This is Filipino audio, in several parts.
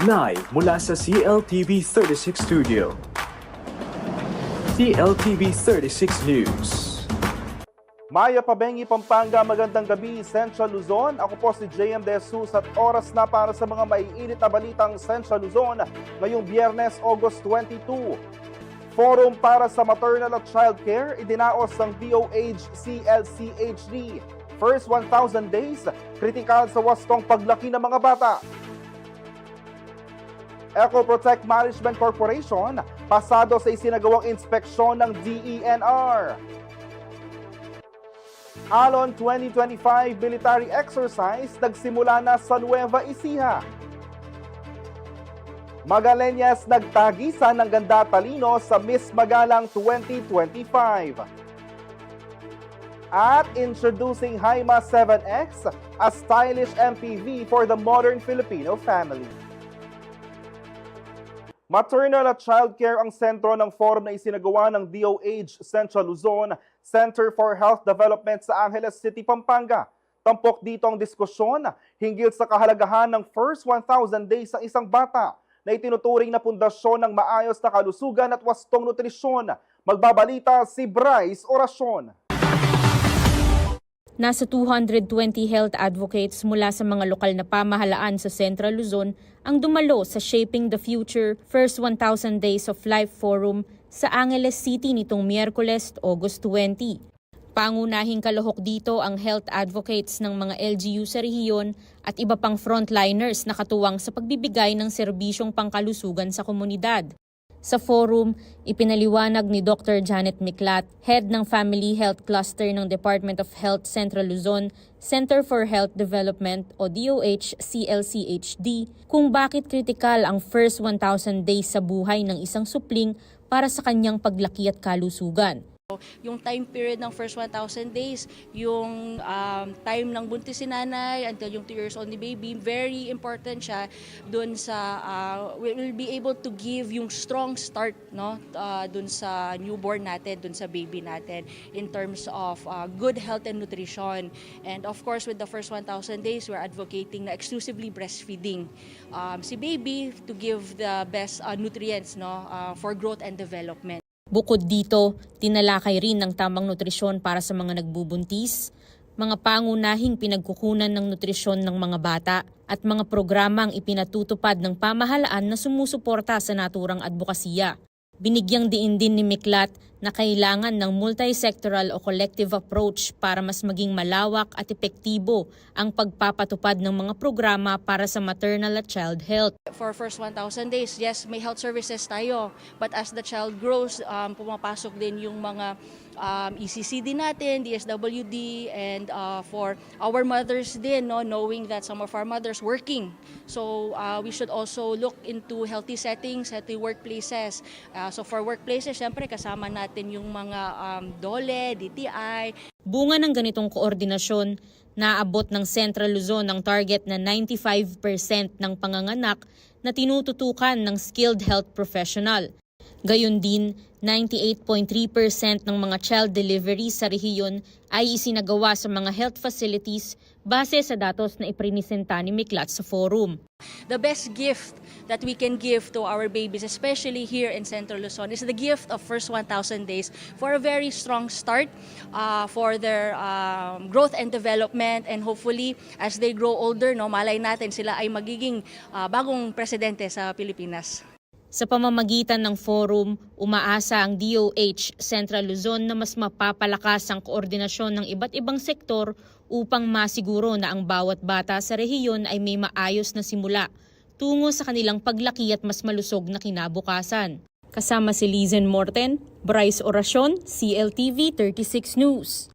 Live mula sa CLTV 36 Studio. CLTV 36 News. Maya Pabengi, Pampanga, magandang gabi, Central Luzon. Ako po si JM De Jesus at oras na para sa mga maiinit na balitang Central Luzon ngayong Biyernes, August 22. Forum para sa Maternal at Child Care idinaos ng DOH-CLCHD. First 1,000 days, kritikal sa wastong paglaki ng mga bata. Eco Protect Management Corporation, pasado sa isinagawang inspeksyon ng DENR. Alon 2025 military exercise nagsimula na sa Nueva Ecija. Magallanes nagtagisan ng ganda talino sa Miss Magalang 2025. At introducing Haima 7X, a stylish MPV for the modern Filipino family. Maternal at Child Care ang sentro ng forum na isinagawa ng DOH Central Luzon Center for Health Development sa Angeles City, Pampanga. Tampok dito ang diskusyon hinggil sa kahalagahan ng first 1,000 days ng isang bata na itinuturing na pundasyon ng maayos na kalusugan at wastong nutrisyon. Magbabalita si Bryce Oracion. Nasa 220 health advocates mula sa mga lokal na pamahalaan sa Central Luzon ang dumalo sa Shaping the Future First 1,000 Days of Life Forum sa Angeles City nitong Miyerkules, August 20. Pangunahing kalahok dito ang health advocates ng mga LGU sa rehiyon at iba pang frontliners na katuwang sa pagbibigay ng serbisyong pangkalusugan sa komunidad. Sa forum, ipinaliwanag ni Dr. Janet Miklat, head ng Family Health Cluster ng Department of Health Central Luzon, Center for Health Development o DOH-CLCHD, kung bakit kritikal ang first 1,000 days sa buhay ng isang supling para sa kanyang paglaki at kalusugan. Yung time period ng first 1,000 days, yung time ng buntis si nanay until yung 2 years old ni baby, very important siya dun sa, will be able to give yung strong start, no, dun sa newborn natin, dun sa baby natin in terms of good health and nutrition. And of course, with the first 1,000 days, we're advocating na exclusively breastfeeding si baby to give the best nutrients, no, for growth and development. Bukod dito, tinalakay rin ng tamang nutrisyon para sa mga nagbubuntis, mga pangunahing pinagkukunan ng nutrisyon ng mga bata at mga programang ipinatutupad ng pamahalaan na sumusuporta sa naturang advokasya. Binigyang diin din ni Miklat na kailangan ng multi-sectoral o collective approach para mas maging malawak at epektibo ang pagpapatupad ng mga programa para sa maternal at child health. For first 1,000 days, yes, may health services tayo. But as the child grows, pumapasok din yung mga ECCD natin, DSWD, and for our mothers din, no, knowing that some of our mothers working. So we should also look into healthy settings, healthy workplaces. So for workplaces, syempre kasama natin yung mga DOLE, DTI. Bunga ng ganitong koordinasyon, naabot ng Central Luzon ang target na 95% ng panganganak na tinututukan ng skilled health professional. Gayon din, 98.3% ng mga child deliveries sa rehiyon ay isinagawa sa mga health facilities base sa datos na iprinisenta ni Miklat sa forum. The best gift that we can give to our babies, especially here in Central Luzon, is the gift of first 1,000 days for a very strong start for their growth and development, and hopefully as they grow older, no, malay natin sila ay magiging bagong presidente sa Pilipinas. Sa pamamagitan ng forum, umaasa ang DOH Central Luzon na mas mapapalakas ang koordinasyon ng iba't ibang sektor upang masiguro na ang bawat bata sa rehiyon ay may maayos na simula tungo sa kanilang paglaki at mas malusog na kinabukasan. Kasama si Lizen Morten, Bryce Oracion, CLTV 36 News.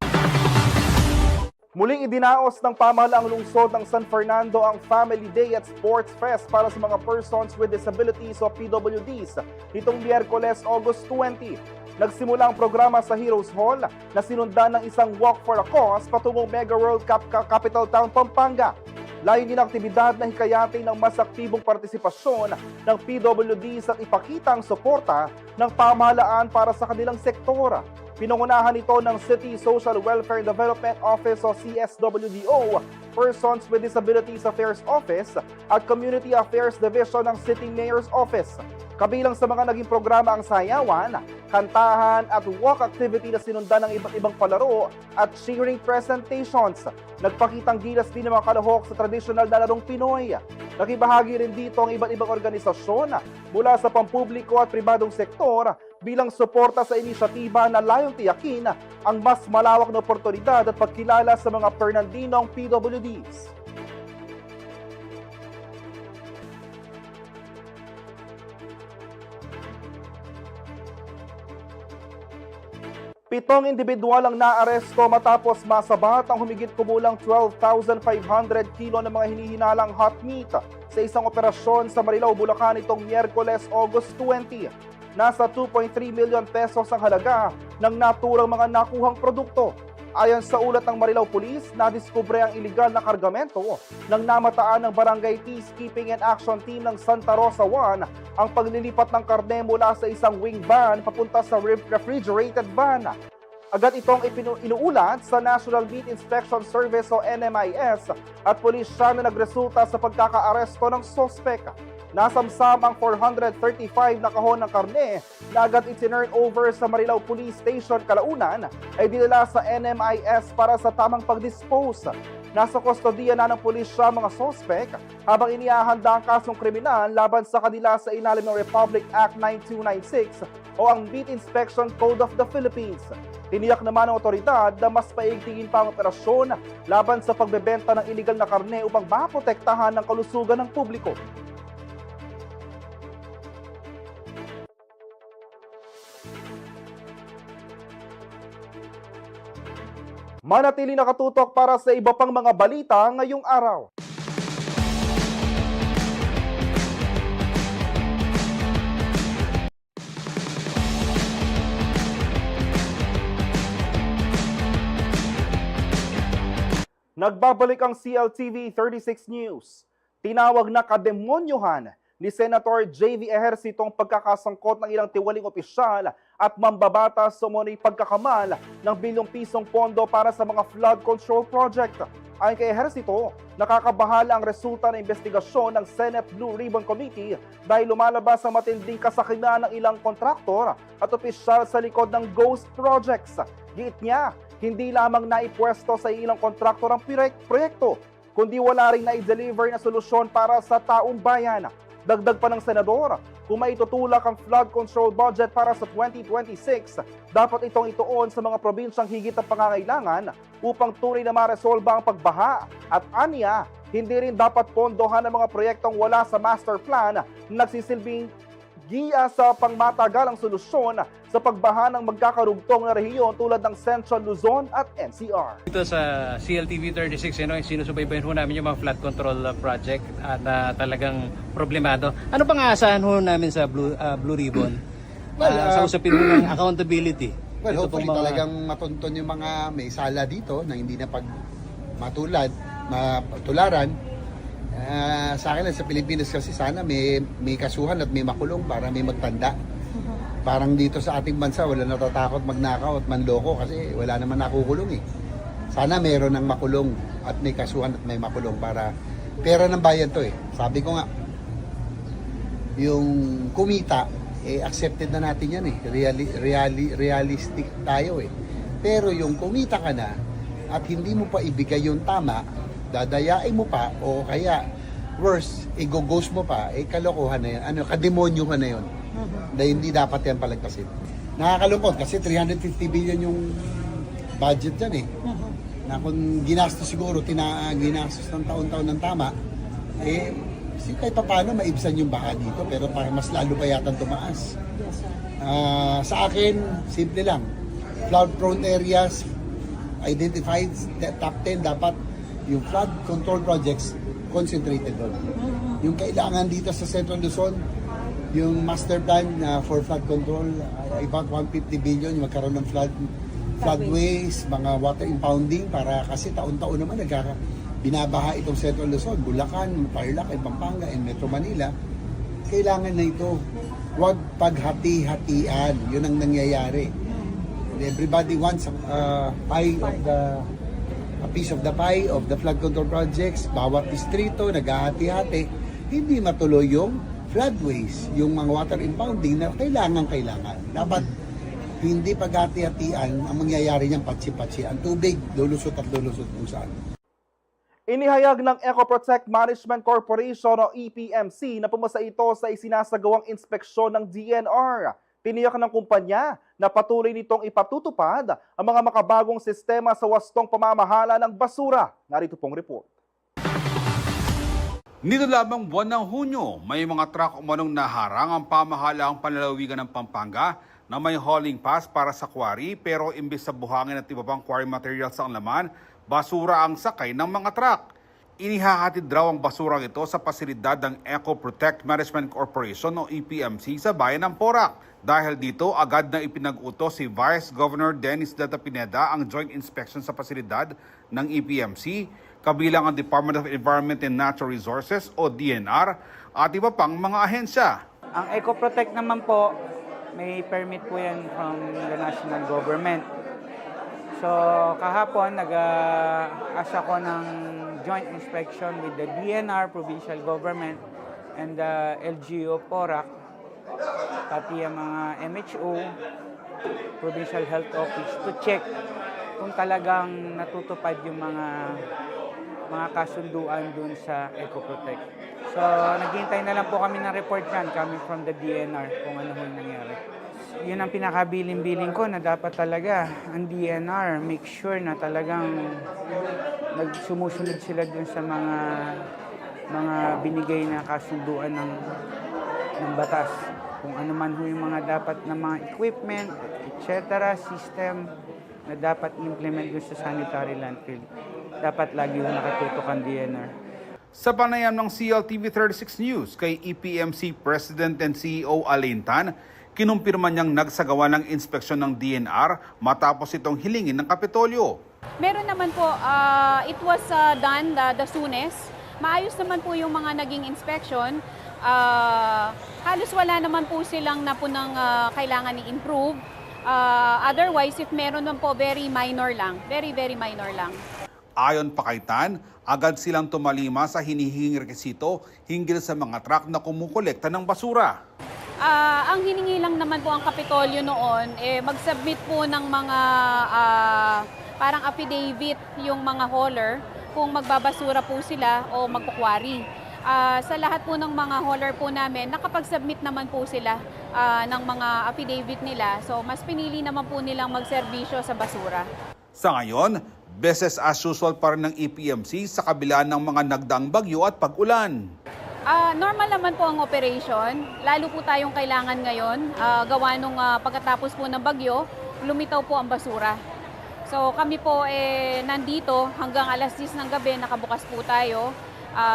Muling idinaos ng pamahalaang lungsod ng San Fernando ang Family Day at Sports Fest para sa mga persons with disabilities o PWDs nitong Miyerkules, August 20. Nagsimula ang programa sa Heroes Hall na sinundan ng isang walk for a cause patungong Mega World Cup Capital Town, Pampanga. Layunin ng aktibidad na hikayatin ng mas aktibong partisipasyon ng PWDs at ipakita ang suporta ng pamahalaan para sa kanilang sektor. Pinangunahan ito ng City Social Welfare and Development Office o CSWDO, Persons with Disabilities Affairs Office at Community Affairs Division ng City Mayor's Office. Kabilang sa mga naging programa ang sayawan, kantahan at walk activity na sinundan ng iba't ibang palaro at cheering presentations. Nagpakitang gilas din ng mga kalahok sa tradisyonal na larong Pinoy. Nakibahagi rin dito ang iba't ibang organisasyon mula sa pampubliko at pribadong sektor bilang suporta sa inisyatiba na layong tiyakin ang mas malawak na oportunidad at pagkilala sa mga Fernandinong PWDs. Pitong individual ang naaresto matapos masabat ang humigit kumulang 12,500 kilo ng mga hinihinalang hot meat sa isang operasyon sa Marilao, Bulacan itong Miyerkules, August 20. Nasa 2.3 million pesos ang halaga ng naturang mga nakuhang produkto. Ayon sa ulat ng Marilao Police, nadiskubre ang iligal na kargamento ng namataan ng Barangay Peacekeeping and Action Team ng Santa Rosa 1 ang paglilipat ng karne mula sa isang wing van papunta sa refrigerated van. Agad itong inuulat sa National Meat Inspection Service o NMIS at pulisya na nagresulta sa pagkakaaresto ng sospek. Nasamsam ang 435 na kahon ng karne na agad itinurn over sa Marilao Police Station, Calaunan ay dinala sa NMIS para sa tamang pag-dispose. Nasa kustodiya na ng pulisya mga sospek habang inihahanda ang kasong kriminal laban sa kanila sa ilalim ng Republic Act 9296 o ang Meat Inspection Code of the Philippines. Tiniyak naman ng otoridad na mas paigtingin pa ang operasyon laban sa pagbebenta ng iligal na karne upang maprotektahan ang kalusugan ng publiko. Manatili nakatutok para sa iba pang mga balita ngayong araw. Nagbabalik ang CLTV 36 News. Tinawag na kademonyohan ni Senator J.V. Ejercito ang pagkakasangkot ng ilang tiwaling opisyal at mambabatas sa umano'y pagkakamal ng bilyong pisong pondo para sa mga flood control project. Ayon kay Ejercito, nakakabahala ang resulta ng investigasyon ng Senate Blue Ribbon Committee dahil lumalabas ang matinding kasakiman ng ilang kontraktor at opisyal sa likod ng ghost projects. Giit niya, hindi lamang naipwesto sa ilang kontraktor ang proyekto, kundi wala rin na-deliver na solusyon para sa taong bayan. Dagdag pa ng senador, kung maitutulak ang flood control budget para sa 2026, dapat itong ituon sa mga probinsyang higit ang pangangailangan upang tunay na maresolba ang pagbaha. At aniya, hindi rin dapat pondohan ang mga proyektong wala sa master plan na nagsisilbing giya sa pangmatagalang solusyon sa pagbaha ng magkakarugtong na rehiyon tulad ng Central Luzon at NCR. Dito sa CLTV 36, sinusubaybayan ho namin yung mga flood control project at talagang problemado. Ano pang aasahan ho namin sa Blue Ribbon? Sa usapin ho ng accountability. Well, Ito hopefully talagang matuntun yung mga may sala dito na hindi na matularan. Sa akin sa Pilipinas kasi sana may kasuhan at may makulong para may magtanda. Parang dito sa ating bansa wala natatakot magnakaw at manloko kasi wala naman nakukulong eh. Sana meron ng makulong at may kasuhan at may makulong para pera ng bayan to eh. Sabi ko nga, yung kumita accepted na natin yan eh. Realistic tayo eh. Pero yung kumita ka na at hindi mo pa ibigay yung tama, dadayain mo pa o kaya worse, i-ghost mo pa, kalokohan na yan. Kademonyo ka na yun. Dahil hindi dapat yan palagpasin. Nakakalungkot kasi 350 billion yung budget dyan eh. Na kung ginastos siguro, ginastos ng taon-taon ng tama, kahit pa paano maibsan yung baha dito, pero mas lalo pa yata tumaas. Sa akin, simple lang. Flood-prone areas, identified, top 10, dapat yung flood control projects concentrated doon. Yung kailangan dito sa Central Luzon, yung master plan for flood control, about 150 billion, yung magkaroon ng floodways, mga water impounding, para kasi taon-taon naman binabaha itong Central Luzon, Bulacan, Tarlac, Pampanga, and Metro Manila, kailangan na ito. Huwag paghati-hatian. Yun ang nangyayari. Everybody wants a piece of the pie of the flood control projects. Bawat distrito, naghahati-hati. Hindi matuloy yung floodways, yung mga water impounding na kailangan. Dapat hindi paghati-hatian. Ang mangyayari niyang patsi-patsi. Ang tubig, lulusot at lulusot kung saan. Inihayag ng Ecoprotect Management Corporation o EPMC na pumasa ito sa isinasagawang inspeksyon ng DNR. Tiniyak ng kumpanya na patuloy nitong ipatutupad ang mga makabagong sistema sa wastong pamamahala ng basura. Narito pong report. Nito lamang buwan ng Hunyo, may mga truck umanong naharang ang pamahalaang panlalawigan ng Pampanga na may hauling pass para sa quarry, pero imbes sa buhangin at iba pang quarry materials ang laman, basura ang sakay ng mga truck. Inihahatid raw ang basurang ito sa pasilidad ng Eco Protect Management Corporation o EPMC sa bayan ng Porac. Dahil dito, agad na ipinag-utos si Vice Governor Dennis Data Pineda ang joint inspection sa pasilidad ng EPMC, kabilang ang Department of Environment and Natural Resources o DNR at iba pang mga ahensya. Ang Eco Protect naman po, may permit po yan from the national government. So kahapon nag-asa ko ng joint inspection with the DNR, provincial government, and the LGU Porac, pati ang mga MHO, provincial health office, to check kung talagang natutupad yung mga kasunduan dun sa EcoProtect. So naghihintay na lang po kami ng report yan coming from the DNR kung ano yung nangyari. Yun ang pinakabiling-biling ko na dapat talaga ang DNR make sure na talagang sumusunod sila dun sa mga binigay na kasunduan ng batas. Kung ano man yung mga dapat na mga equipment, etc., system na dapat implement dun sa sanitary landfill. Dapat lagi yung nakatutok ang DNR. Sa panayam ng CLTV 36 News kay EPMC President and CEO Alain Tan, kinumpirma niyang nagsagawa ng inspeksyon ng DNR matapos itong hilingin ng Kapitolyo. Meron naman po, it was done the soonest. Maayos naman po yung mga naging inspection. Halos wala naman po silang napunang kailangan i-improve. Otherwise, if meron naman po, very minor lang. Very, very minor lang. Ayon pa kay Tan, agad silang tumalima sa hinihinging rekisito hinggil sa mga truck na kumukolekta ng basura. Ang hiningi lang naman po ang Kapitolyo noon, mag-submit po ng mga parang affidavit yung mga hauler kung magbabasura po sila o magkukwari. Sa lahat po ng mga hauler po namin, nakapag-submit naman po sila ng mga affidavit nila. So mas pinili naman po nilang magserbisyo sa basura. Sa ngayon, business as usual pa rin ng EPMC sa kabila ng mga nagdaang bagyo at pag-ulan. Normal naman po ang operation. Lalo po tayong kailangan ngayon. Gawa nung pagkatapos po ng bagyo, lumitaw po ang basura. So kami po nandito hanggang alas 10 ng gabi, nakabukas po tayo.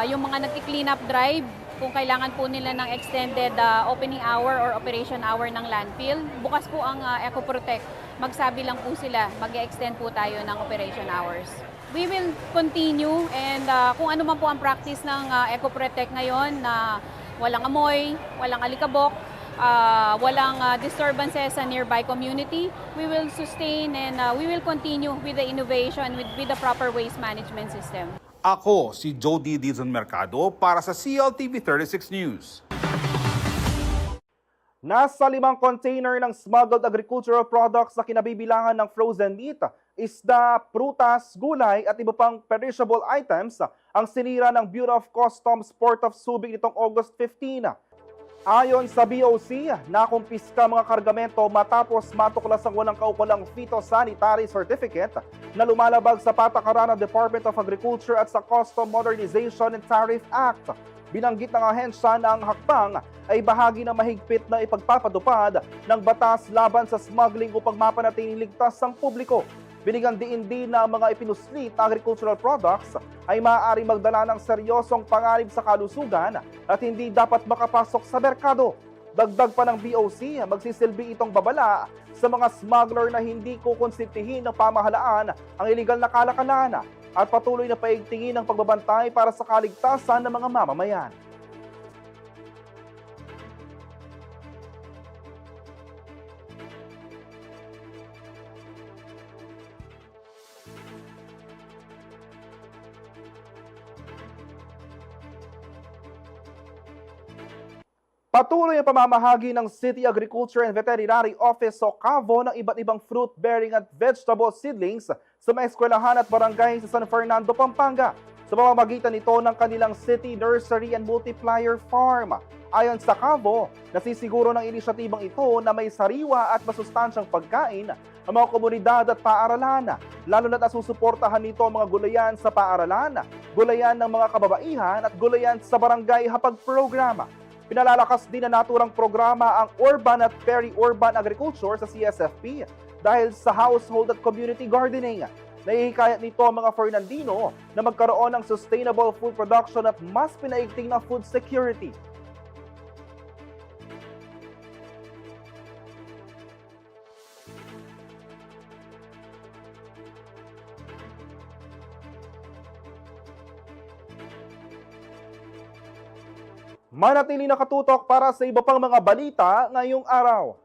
Yung mga nag-clean up drive, kung kailangan po nila ng extended opening hour or operation hour ng landfill, bukas po ang EcoProtect. Magsabi lang po sila, mag-extend po tayo ng operation hours. We will continue and kung ano man po ang practice ng EcoProtect ngayon na walang amoy, walang alikabok, walang disturbances sa nearby community, we will sustain and we will continue with the innovation with the proper waste management system. Ako si Jody Dizon Mercado para sa CLTV 36 News. Nasa 5 container ng smuggled agricultural products na kinabibilangan ng frozen meat, isda, prutas, gulay at iba pang perishable items ang sinira ng Bureau of Customs Port of Subic nitong August 15. Ayon sa BOC, nakumpiska mga kargamento matapos matuklas ang walang kaukulang phytosanitary certificate na lumalabag sa patakaran ng Department of Agriculture at sa Custom Modernization and Tariff Act. Binanggit ng ahensya na ang hakbang ay bahagi ng mahigpit na ipagpapatupad ng batas laban sa smuggling upang mapanatiling ligtas ang publiko. Binigyang diin din na ang mga ipinuslit na agricultural products ay maaaring magdala ng seryosong panganib sa kalusugan at hindi dapat makapasok sa merkado. Dagdag pa ng BOC, magsisilbi itong babala sa mga smuggler na hindi kukonsentihin ng pamahalaan ang iligal na kalakalan. at patuloy na paigtingin ang pagbabantay para sa kaligtasan ng mga mamamayan. Patuloy ang pamamahagi ng City Agriculture and Veterinary Office o CAVO ng iba't ibang fruit-bearing at vegetable seedlings sa mga eskwelahan at barangay sa San Fernando, Pampanga sa pamamagitan nito ng kanilang City Nursery and Multiplier Farm. Ayon sa CAVO, nasisiguro ng inisyatibang ito na may sariwa at masustansyang pagkain ang mga komunidad at paaralan, lalo na't nasusuportahan nito ang mga gulayan sa paaralan, gulayan ng mga kababaihan at gulayan sa barangay hapag-programa. Pinalalakas din na naturang programa ang urban at peri-urban agriculture sa CSFP dahil sa household at community gardening. Naihikayat nito ang mga Fernandino na magkaroon ng sustainable food production at mas pinaigting na food security. Manatili nakatutok para sa iba pang mga balita ngayong araw.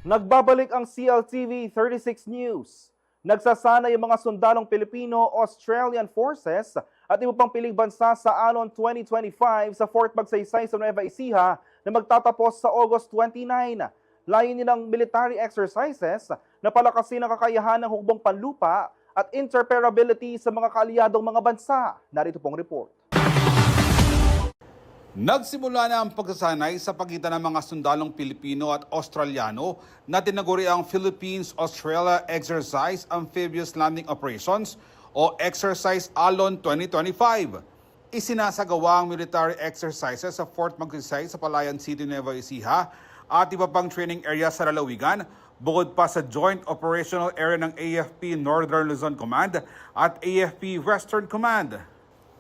Nagbabalik ang CLTV 36 News. Nagsasanay ang mga sundalong Pilipino, Australian Forces at iba pang piling bansa sa Alon 2025 sa Fort Magsaysay sa Nueva Ecija na magtatapos sa August 29. Layunin ng military exercises na palakasin ang kakayahan ng hukbong panlupa at interoperability sa mga kaalyadong mga bansa. Narito pong report. Nagsimula na ang pagsasanay sa pagitan ng mga sundalong Pilipino at Australiano na tinaguri ang Philippines-Australia Exercise Amphibious Landing Operations o Exercise Alon 2025. Isinasagawa ang military exercises sa Fort Magsaysay sa Palayan City, Nueva Ecija at iba pang training area sa lalawigan bukod pa sa Joint Operational Area ng AFP Northern Luzon Command at AFP Western Command.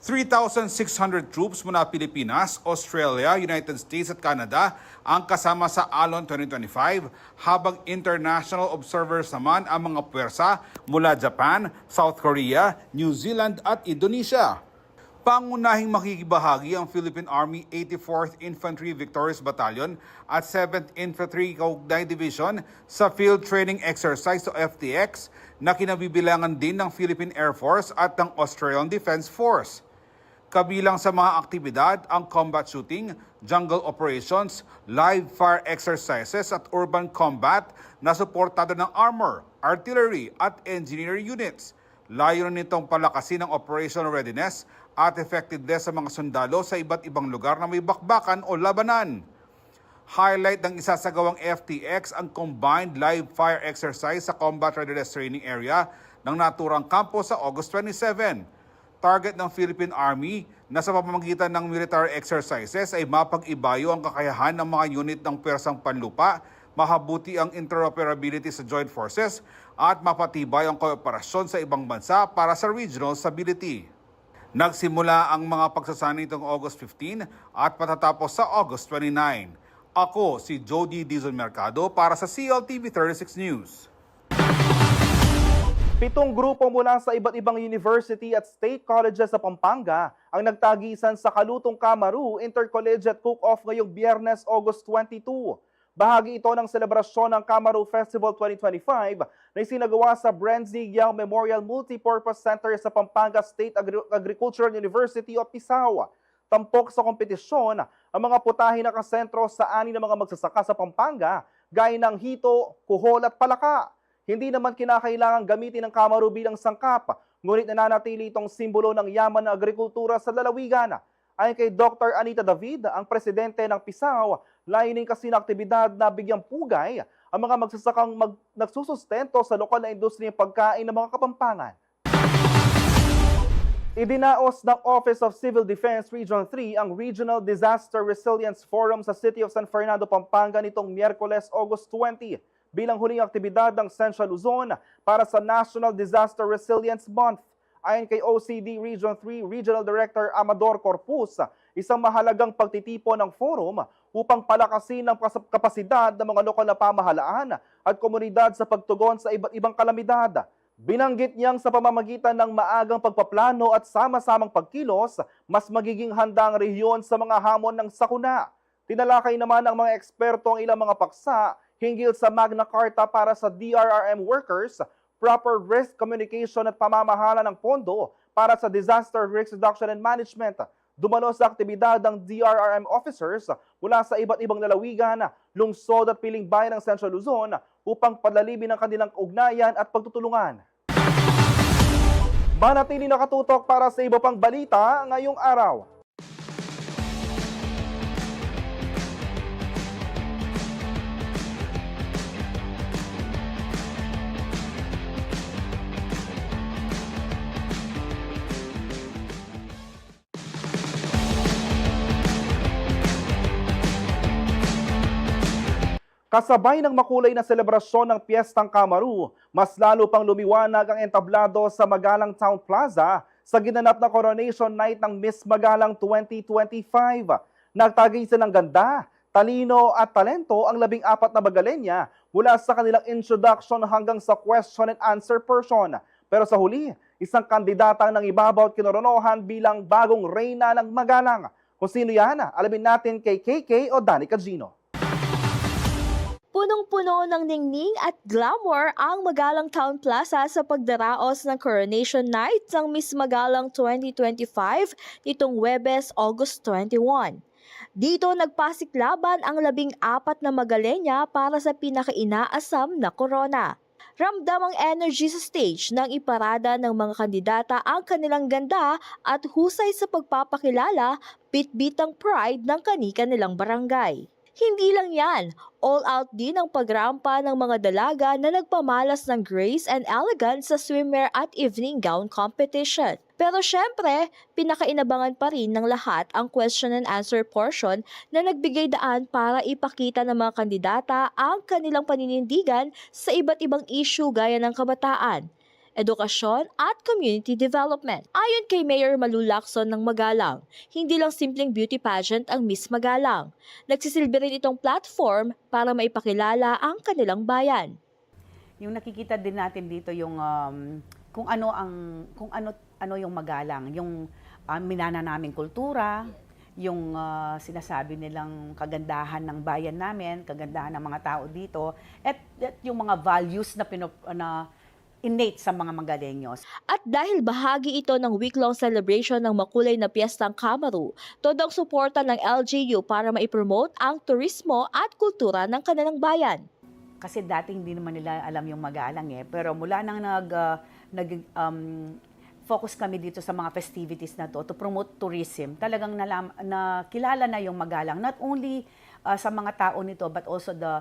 3,600 troops mula Pilipinas, Australia, United States at Canada ang kasama sa Alon 2025 habang international observers naman ang mga puwersa mula Japan, South Korea, New Zealand at Indonesia. Pangunahing makikibahagi ang Philippine Army 84th Infantry Victorious Battalion at 7th Infantry Kaugnay Division sa Field Training Exercise o FTX na kinabibilangan din ng Philippine Air Force at ng Australian Defense Force. Kabilang sa mga aktibidad ang combat shooting, jungle operations, live fire exercises at urban combat na suportado ng armor, artillery at engineer units. Layunin nitong palakasin ang operational readiness at effectiveness sa mga sundalo sa iba't ibang lugar na may bakbakan o labanan. Highlight ng isasagawang FTX ang combined live fire exercise sa Combat Readiness Training Area ng naturang kampo sa August 27. Target ng Philippine Army na sa pamamagitan ng military exercises ay mapag-ibayo ang kakayahan ng mga unit ng pwersang panlupa, mahabuti ang interoperability sa joint forces at mapatibay ang kooperasyon sa ibang bansa para sa regional stability. Nagsimula ang mga pagsasanay nitong August 15 at patatapos sa August 29. Ako si Jody Dizon Mercado para sa CLTV 36 News. 7 grupo mula sa iba't ibang university at state colleges sa Pampanga ang nagtagisan sa Kalutong Kamaru Intercollegiate Cook-Off ngayong Biyernes, August 22. Bahagi ito ng selebrasyon ng Kamaru Festival 2025 na isinagawa sa Brenzy Yang Memorial Multipurpose Center sa Pampanga State Agricultural University o PISAW. Tampok sa kompetisyon ang mga putahe na kasentro sa ani ng mga magsasaka sa Pampanga, gaya ng hito, kuhol at palaka. Hindi naman kinakailangang gamitin ng Kamaru bilang sangkap, ngunit nananatili itong simbolo ng yaman na agrikultura sa lalawigan. Ayon kay Dr. Anita David, ang presidente ng PISAW, layunin kasi ng aktibidad na bigyang pugay ang mga magsasakang nagsusustento sa lokal na industriya ng pagkain ng mga Kapampangan. Idinaos ng Office of Civil Defense Region 3 ang Regional Disaster Resilience Forum sa City of San Fernando, Pampanga nitong Miyerkules, August 20 bilang huling aktibidad ng Central Luzon para sa National Disaster Resilience Month. Ayon kay OCD Region 3 Regional Director Amador Corpus, isang mahalagang pagtitipon ng forum upang palakasin ang kapasidad ng mga lokal na pamahalaan at komunidad sa pagtugon sa iba't ibang kalamidad. Binanggit niyang sa pamamagitan ng maagang pagpaplano at sama-samang pagkilos, mas magiging handa ang rehiyon sa mga hamon ng sakuna. Tinalakay naman ng mga eksperto ang ilang mga paksa hinggil sa Magna Carta para sa DRRM workers, proper risk communication at pamamahala ng pondo para sa disaster risk reduction and management. Dumalo sa aktibidad ng DRRM officers mula sa iba't ibang lalawigan, lungsod at piling bayan ng Central Luzon upang padalibin ang kanilang ugnayan at pagtutulungan. Manatili nakatutok para sa iba pang balita ngayong araw. Kasabay ng makulay na selebrasyon ng Piyestang Kamaru, mas lalo pang lumiwanag ang entablado sa Magalang Town Plaza sa ginanap na Coronation Night ng Miss Magalang 2025. Nagtagay ng ganda, talino at talento ang 14 na Magalenya mula sa kanilang introduction hanggang sa question and answer portion. Pero sa huli, isang kandidata ang ibabaw at kinoronohan bilang bagong reyna ng Magalang. Kung sino yan, alamin natin kay KK o Danica Gino. Punong-puno ng ningning at glamour ang Magalang Town Plaza sa pagdaraos ng Coronation Night ng Miss Magalang 2025 nitong Huwebes, August 21. Dito nagpasiklaban ang 14 na Magalenya para sa pinakainaasam na korona. Ramdam ang energy sa stage nang iparada ng mga kandidata ang kanilang ganda at husay sa pagpapakilala, bit-bit ang pride ng kani-kanilang barangay. Hindi lang yan, all-out din ang pagrampa ng mga dalaga na nagpamalas ng grace and elegance sa swimwear at evening gown competition. Pero syempre, pinakainabangan pa rin ng lahat ang question and answer portion na nagbigay daan para ipakita ng mga kandidata ang kanilang paninindigan sa iba't ibang issue gaya ng kabataan, edukasyon at community development. Ayon kay Mayor Malu Lacson ng Magalang, hindi lang simpleng beauty pageant ang Miss Magalang. Nagsisilbi rin itong platform para maipakilala ang kanilang bayan. Yung nakikita din natin dito yung kung ano yung Magalang, yung minana naming kultura, yung sinasabi nilang kagandahan ng bayan namin, kagandahan ng mga tao dito, at yung mga values na innate sa mga Magalenyos. At dahil bahagi ito ng week-long celebration ng makulay na Piyestang Kamaru, todong suporta ng LGU para maipromote ang turismo at kultura ng kanilang bayan. Kasi dati hindi naman nila alam yung Magalang pero mula nang focus kami dito sa mga festivities na to promote tourism, talagang nakilala na yung Magalang, not only sa mga tao nito but also the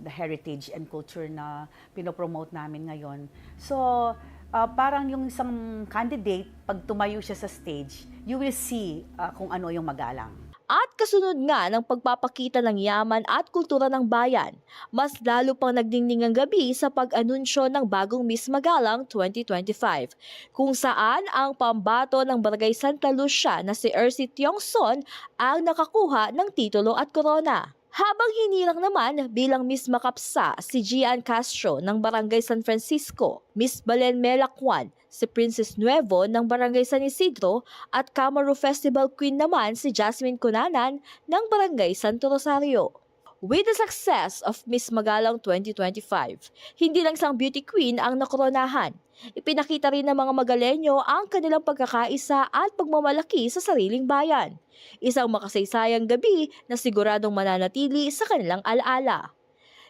heritage and culture na pinopromote namin ngayon. So, parang yung isang candidate, pag tumayo siya sa stage, you will see kung ano yung Magalang. At kasunod nga ng pagpapakita ng yaman at kultura ng bayan, mas lalo pang nagdingning ang gabi sa pag-anunsyo ng bagong Miss Magalang 2025, kung saan ang pambato ng Barangay Santa Lucia na si Ercy Tiongson ang nakakuha ng titulo at korona. Habang hinirang naman bilang Miss Makapsa si Gian Castro ng Barangay San Francisco, Miss Balen Melakwan si Princess Nuevo ng Barangay San Isidro at Kamaru Festival Queen naman si Jasmine Cunanan ng Barangay Santo Rosario. With the success of Miss Magalang 2025, hindi lang isang beauty queen ang nakoronahan. Ipinakita rin ng mga Magalenyo ang kanilang pagkakaisa at pagmamalaki sa sariling bayan. Isang makasaysayang gabi na siguradong mananatili sa kanilang alaala.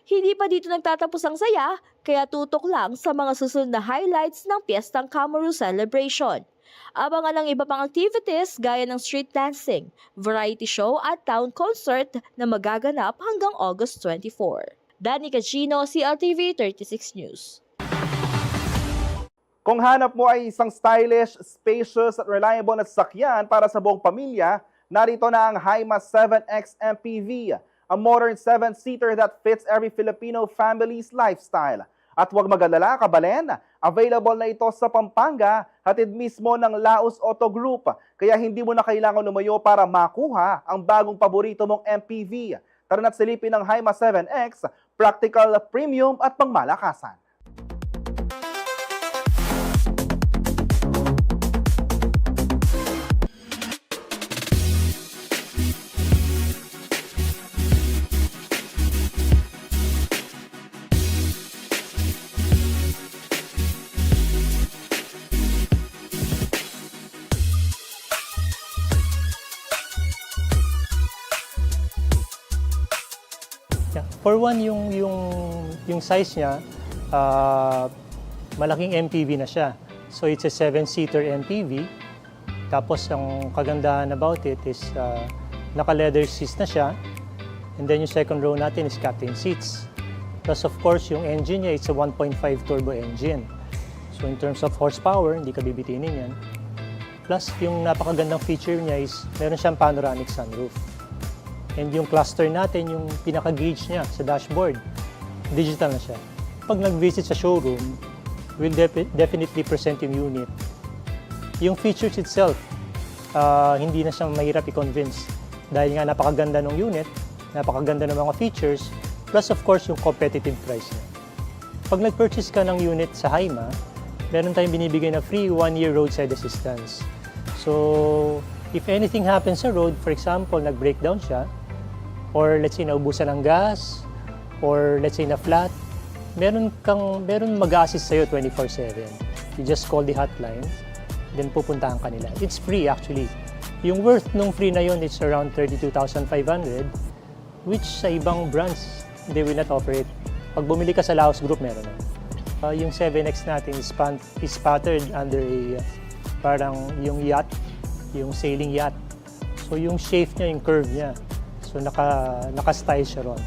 Hindi pa dito nagtatapos ang saya, kaya tutok lang sa mga susunod na highlights ng Piyestang Kamaru celebration. Abangan ang iba pang activities gaya ng street dancing, variety show at town concert na magaganap hanggang August 24. Danica Gino, CLTV 36 News. Kung hanap mo ay isang stylish, spacious at reliable na sasakyan para sa buong pamilya, narito na ang Hyma 7X MPV, a modern 7-seater that fits every Filipino family's lifestyle. At huwag mag-alala, kabalen, available na ito sa Pampanga, hatid mismo ng Laos Auto Group. Kaya hindi mo na kailangan lumayo para makuha ang bagong paborito mong MPV. Tara na't silipin ng Hyma 7X, practical, premium at pangmalakasan. Yeah. For one, yung size niya, malaking MPV na siya. So it's a 7-seater MPV. Tapos ang kagandahan about it is naka-leather seats na siya. And then yung second row natin is captain seats. Plus of course, yung engine niya, it's a 1.5 turbo engine. So in terms of horsepower, hindi ka bibitinin yan. Plus yung napakagandang feature niya is meron siyang panoramic sunroof. And yung cluster natin, yung pinaka-gauge niya sa dashboard, digital na siya. Pag nag-visit sa showroom, we'll definitely present yung unit. Yung features itself, hindi na siyang mahirap i-convince. Dahil nga napakaganda ng unit, napakaganda ng mga features, plus of course yung competitive price niya. Pag nag-purchase ka ng unit sa Hyma, meron tayong binibigay na free 1-year roadside assistance. So, if anything happens sa road, for example, nag-breakdown siya, or let's say naubusan ng gas, or let's say na flat, meron mag-assist sa'yo 24/7. You just call the hotline, then pupuntahan ka nila. It's free actually. Yung worth nung free na yun, it's around 32,500, which sa ibang brands, they will not offer it. Pag bumili ka sa Laos Group, meron na. Yung 7X natin is patterned under a parang yung yacht, yung sailing yacht. So yung shape niya, yung curve niya. So naka-style siya ron.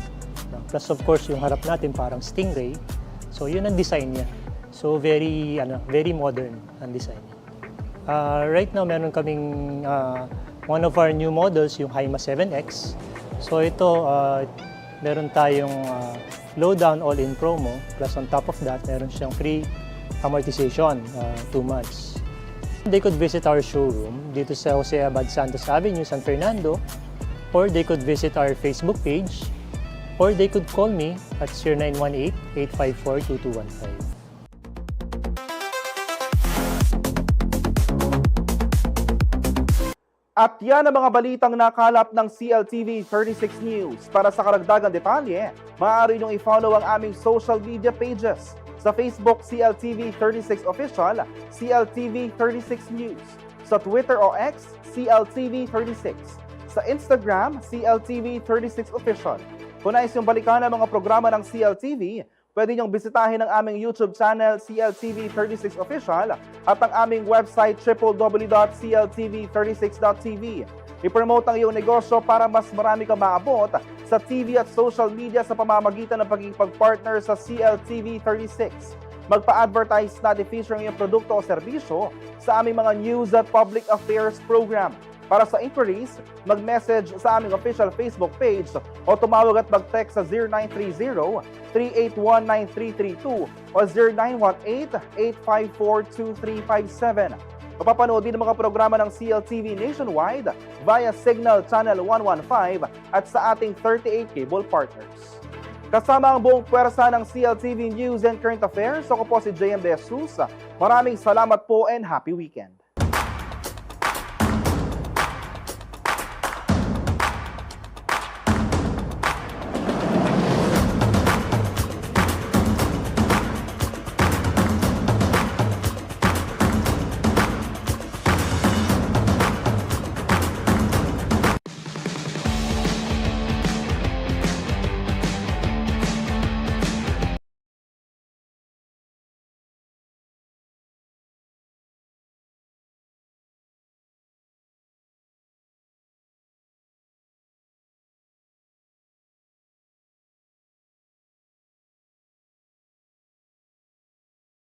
Plus of course yung harap natin parang Stingray. So yun ang design niya. So very modern ang design niya. Right now meron kaming one of our new models, yung Hyma 7X. So ito meron tayong low-down all-in promo. Plus on top of that, meron siyang free amortization, 2 months. They could visit our showroom dito sa Jose Abad Santos Avenue, San Fernando, or they could visit our Facebook page, or they could call me at 0918-854-2215. At yan ang mga balitang nakalap ng CLTV 36 News. Para sa karagdagang detalye, maaari niyong i-follow ang aming social media pages. Sa Facebook, CLTV 36 Official, CLTV 36 News. Sa Twitter o X, CLTV 36. Sa Instagram, CLTV 36 Official. Kung nais yung balikan ang mga programa ng CLTV, pwede niyong bisitahin ang aming YouTube channel, CLTV 36 Official, at ang aming website, www.cltv36.tv. I-promote ang iyong negosyo para mas marami kang maabot sa TV at social media sa pamamagitan ng pagkikipag-partner sa CLTV 36. Magpa-advertise natin feature ng iyong produkto o serbisyo sa aming mga news at public affairs program. Para sa inquiries, mag-message sa aming official Facebook page o tumawag at mag-text sa 0930-3819332 o 0918-854-2357. Mapapanood din ang mga programa ng CLTV nationwide via Signal Channel 115 at sa ating 38 cable partners. Kasama ang buong pwersa ng CLTV News and Current Affairs, ako po si JM De Jesus. Maraming salamat po and happy weekend.